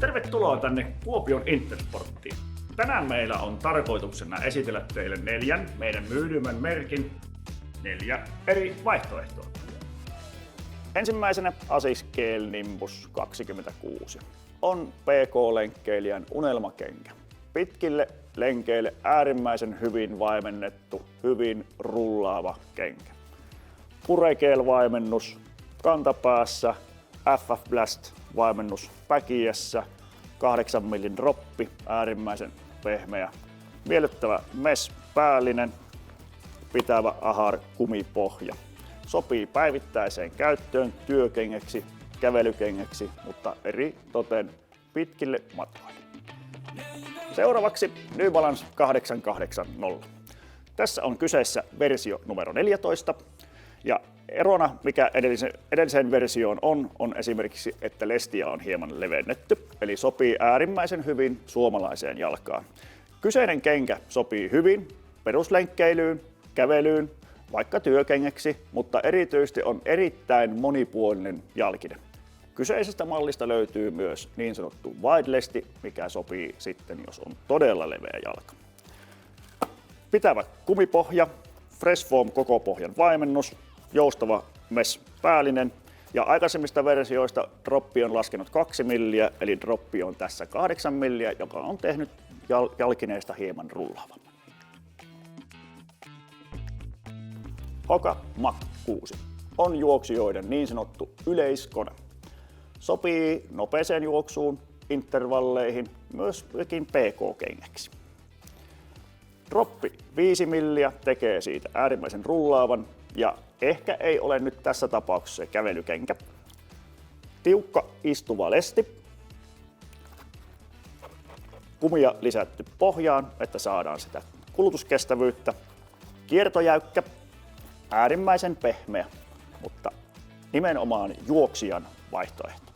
Tervetuloa tänne Kuopion Intersporttiin. Tänään meillä on tarkoituksena esitellä teille 4 meidän myydymän merkin 4 eri vaihtoehtoa. Ensimmäisenä Asics Gel Nimbus 26 on PK-lenkkeilijän unelmakenkä. Pitkille lenkeille äärimmäisen hyvin vaimennettu, hyvin rullaava kenkä. Puregel-vaimennus kantapäässä, FF Blast vaimennus päkiässä, 8 mm droppi, äärimmäisen pehmeä, miellyttävä mesh päällinen, pitävä ahar kumipohja. Sopii päivittäiseen käyttöön, työkengäksi, kävelykengäksi, mutta eri toten pitkille matkoille. Seuraavaksi New Balance 880. Tässä on kyseessä versio numero 14. Ja erona, mikä edelliseen versioon on esimerkiksi, että lestiä on hieman levennetty, eli sopii äärimmäisen hyvin suomalaiseen jalkaan. Kyseinen kenkä sopii hyvin peruslenkkeilyyn, kävelyyn, vaikka työkengäksi, mutta erityisesti on erittäin monipuolinen jalkine. Kyseisestä mallista löytyy myös niin sanottu wide lesti, mikä sopii sitten, jos on todella leveä jalka. Pitävä kumipohja, Fresh Foam koko pohjan vaimennus, joustava mesh päällinen ja aikaisemmista versioista droppi on laskenut 2 milliä, eli droppi on tässä 8 milliä, joka on tehnyt jalkineesta hieman rullaavamman. Hoka Mach 6 on juoksijoiden niin sanottu yleiskone. Sopii nopeeseen juoksuun, intervalleihin, myöskin PK-kengäksi. Droppi 5 milliä tekee siitä äärimmäisen rullaavan ja ehkä ei ole nyt tässä tapauksessa kävelykenkä. Tiukka istuva lesti. Kumia lisätty pohjaan, että saadaan sitä kulutuskestävyyttä. Kiertojäykkä, äärimmäisen pehmeä, mutta nimenomaan juoksijan vaihtoehto.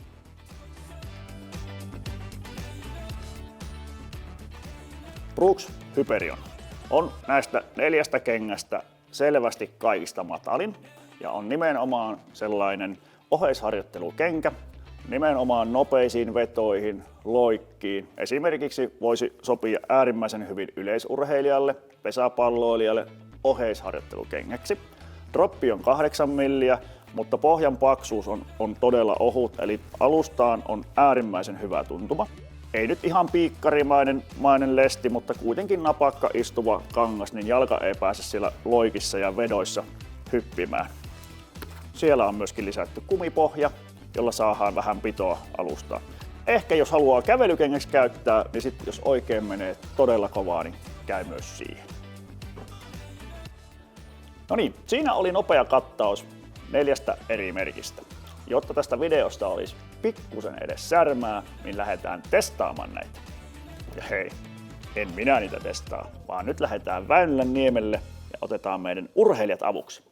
Brooks Hyperion on näistä 4 kengästä selvästi kaikista matalin ja on nimenomaan sellainen oheisharjoittelukenkä, nimenomaan nopeisiin vetoihin, loikkiin. Esimerkiksi voisi sopia äärimmäisen hyvin yleisurheilijalle, pesäpalloilijalle, oheisharjoittelukengäksi. Droppi on 8 milliä, mutta pohjan paksuus on todella ohut, eli alustaan on äärimmäisen hyvä tuntuma. Ei nyt ihan piikkarimainen lesti, mutta kuitenkin napakka istuva kangas, niin jalka ei pääse siellä loikissa ja vedoissa hyppimään. Siellä on myöskin lisätty kumipohja, jolla saadaan vähän pitoa alustaa. Ehkä jos haluaa kävelykengäksi käyttää, niin sitten jos oikein menee todella kovaa, niin käy myös siihen. No niin, siinä oli nopea kattaus 4 eri merkistä. Jotta tästä videosta olisi pikkusen edes särmää, niin lähdetään testaamaan näitä. Ja hei, en minä niitä testaa, vaan nyt lähdetään Väylänniemelle ja otetaan meidän urheilijat avuksi.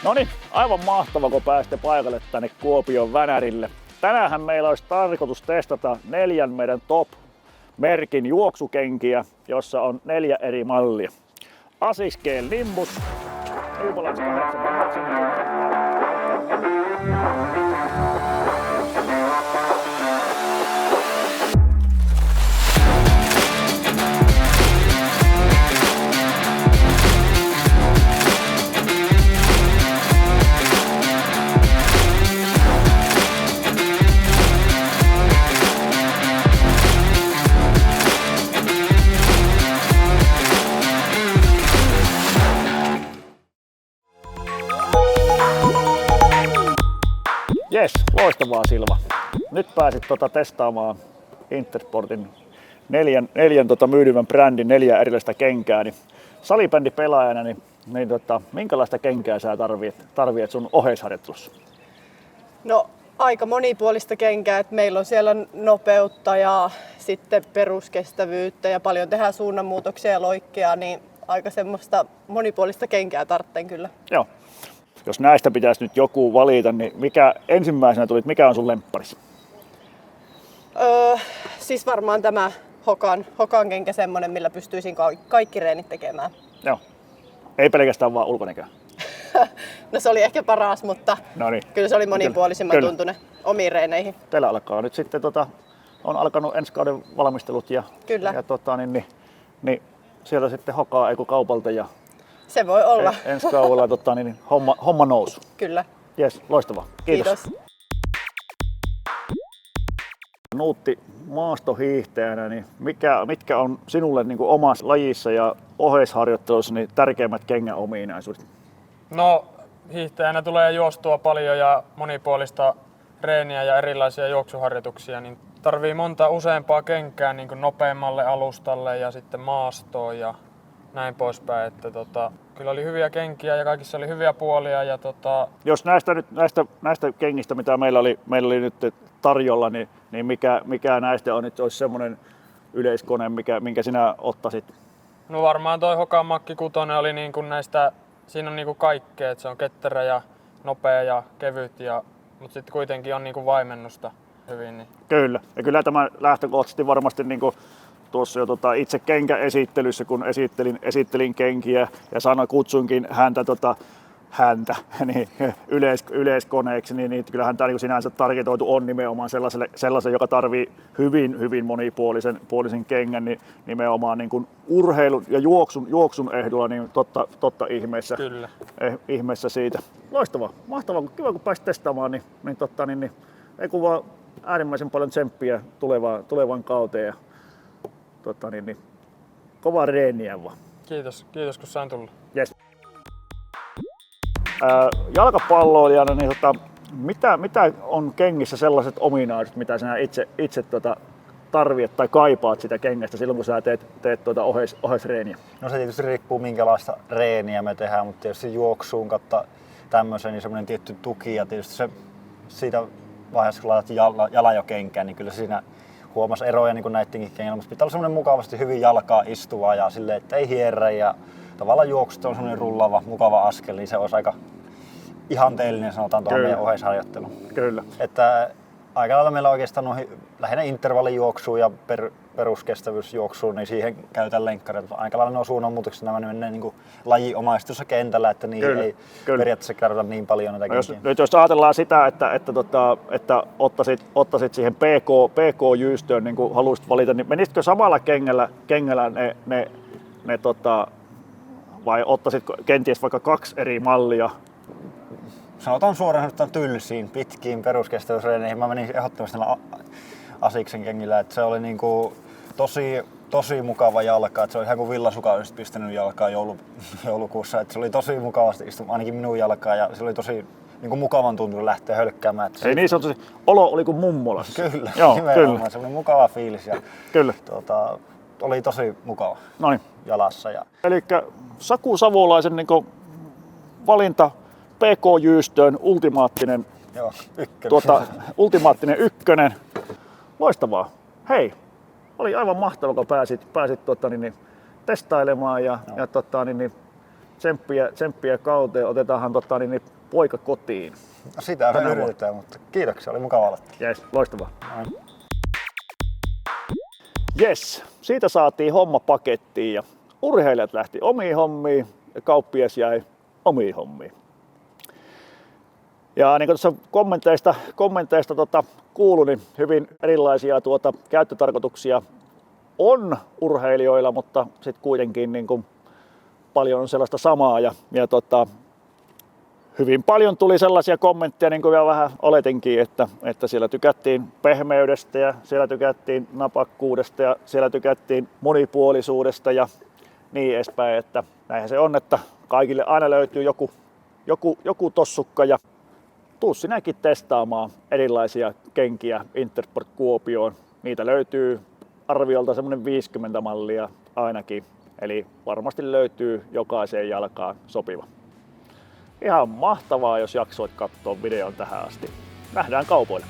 Noniin, aivan mahtava, kun pääsitte paikalle tänne Kuopion Vänärille. Tänäänhän meillä olisi tarkoitus testata 4 meidän top-merkin juoksukenkiä, jossa on 4 eri mallia. Asics Gel Nimbus, New Balance 880. Jes, loistavaa Silva. Nyt pääsit testaamaan Intersportin neljän myydymän brändin 4 erilaista kenkää. Niin salibändipelaajana, niin minkälaista kenkää sä tarvitset sun oheisharjoittelussa? No aika monipuolista kenkää, että meillä on siellä nopeutta ja sitten peruskestävyyttä ja paljon tehdään suunnanmuutoksia ja loikkia, niin aika semmoista monipuolista kenkää tarvitsen kyllä. Joo. Jos näistä pitäisi nyt joku valita, niin mikä ensimmäisenä mikä on sun lempparis? Siis varmaan tämä Hokan kenkä semmonen, millä pystyisin kaikki reenit tekemään. Joo. Ei pelkästään vaan ulkonäköä. No se oli ehkä paras, mutta Noniin. Kyllä se oli monipuolisimman tuntunen omiin reeneihin. Teillä alkaa nyt sitten, on alkanut ensi kauden valmistelut ja, Kyllä. niin sieltä sitten Hokaa kaupalta ja se voi olla. Ensi kaudella homma nousu. Kyllä. Jes, loistavaa. Kiitos. Kiitos. Nuutti maastohiihtäjänä, niin mitkä on sinulle niin kuin omassa lajissa ja oheisharjoittelussa niin tärkeimmät kengän ominaisuudet? No, hiihtäjänä tulee juostua paljon ja monipuolista reeniä ja erilaisia juoksuharjoituksia, niin tarvii monta useampaa kenkää niin kuin nopeammalle alustalle ja sitten maastoon ja näin poispäin. Että kyllä oli hyviä kenkiä ja kaikissa oli hyviä puolia. Ja Jos näistä kengistä, mitä meillä oli nyt tarjolla, niin mikä näistä on nyt olisi semmoinen yleiskone, minkä sinä ottaisit? No varmaan toi Hokan Makki 6 oli niin kuin näistä, siinä on niin kuin kaikkea, että se on ketterä ja nopea ja kevyt, mutta sitten kuitenkin on niin kuin vaimennusta hyvin. Niin. Kyllä, ja kyllä tämä lähtökohtaisesti varmasti niin kuin tuossa jo itse kenkäesittelyssä, kun esittelin kenkiä ja kutsuinkin häntä niin yleiskoneeksi, niin kyllähän tämä niin sinänsä targetoitu on nimenomaan sellaisen, joka tarvii hyvin monipuolisen kengän, niin nimenomaan niin kuin urheilun ja juoksun ehdolla, niin totta Kyllä. ihmeessä siitä. Loistavaa, mahtavaa, kiva kun pääsit testaamaan, niin ei kun vaan äärimmäisen paljon tsemppiä tulevaan kauteen ja kovaa reeniä vaan. Kiitos kun sain tulla. Yes. Jalkapalloilijana, niin mitä on kengissä sellaiset ominaisuudet, mitä sinä itse tarvitset tai kaipaat sitä kengästä silloin, kun sä teet oheisreeniä? No se tietysti riippuu minkälaista reeniä me tehdään, mutta tietysti juoksuun kautta tämmöisen niin semmoinen tietty tuki ja tietysti se siitä vaiheessa, kun laitat jalan jo kenkään, niin kyllä siinä huomasi eroja niin kuin näittenkin kengillä, mutta pitää olla semmoinen mukavasti hyvin jalkaa istuva ja silleen, että ei hierrä ja tavallaan juoksut on semmoinen rullava, mukava askel, niin se olisi aika ihanteellinen sanotaan tuohon meidän oheisharjoitteluun. Kyllä. Että aika lailla meillä oikeastaan on lähinnä intervallijuoksuun ja peruskestävyysjuoksuun, niin siihen käytän lenkkareita. Aika lailla nuo suunnanmuutokset nämä menee niin lajiomaisessa kentällä, että niin ei periaatteessa käytetä niin paljon näitä kenkiä. Jos ajatellaan sitä, että ottaisit siihen PK-jyystöön, niin kuin haluaisit valita, niin menisitkö samalla kengällä ne vai ottaisitko kenties vaikka 2 eri mallia? Sanotaan suoraan tylsiin, pitkiin peruskestävyysreeneihin. Mä menin ehdottomasti Asiksen kengillä, että se oli niinku tosi mukava jalka. Että se oli ihan kuin villasuka olisi pistänyt jalkaa joulukuussa. Että se oli tosi mukavasti istumaan, ainakin minun jalkaa, ja se oli tosi niinku mukavan tuntunut lähteä hölkkäämään. Ei niin sanotusti, olo oli kuin mummolassa. Kyllä, joo, kyllä. Se oli mukava fiilis ja kyllä. Oli tosi mukava jalassa. Elikkä Saku Savolaisen niin valinta PK-jyystöön ultimaattinen, ultimaattinen ykkönen. Loistavaa. Hei, oli aivan mahtavaa, kun pääsit testailemaan ja tsemppiä kauteen. Otetaanhan poika kotiin. No sitä me yritetään, mutta kiitoksia, oli mukava olla. Yes, loistavaa. Yes, siitä saatiin homma pakettiin ja urheilijat lähti omiin hommiin ja kauppias jäi omiin hommiin. Ja niin kuin tuossa kommenteista kuului, niin hyvin erilaisia käyttötarkoituksia on urheilijoilla, mutta sitten kuitenkin niin kuin paljon on sellaista samaa. Ja hyvin paljon tuli sellaisia kommentteja, niin kuin vielä vähän oletinkin, että siellä tykättiin pehmeydestä ja siellä tykättiin napakkuudesta ja siellä tykättiin monipuolisuudesta ja niin edespäin. Että näinhän se on, että kaikille aina löytyy joku tossukka ja tuu sinäkin testaamaan erilaisia kenkiä Intersport Kuopioon. Niitä löytyy arviolta semmoinen 50 mallia ainakin, eli varmasti löytyy jokaiseen jalkaan sopiva. Ihan mahtavaa, jos jaksoit katsoa videon tähän asti. Nähdään kaupoilla.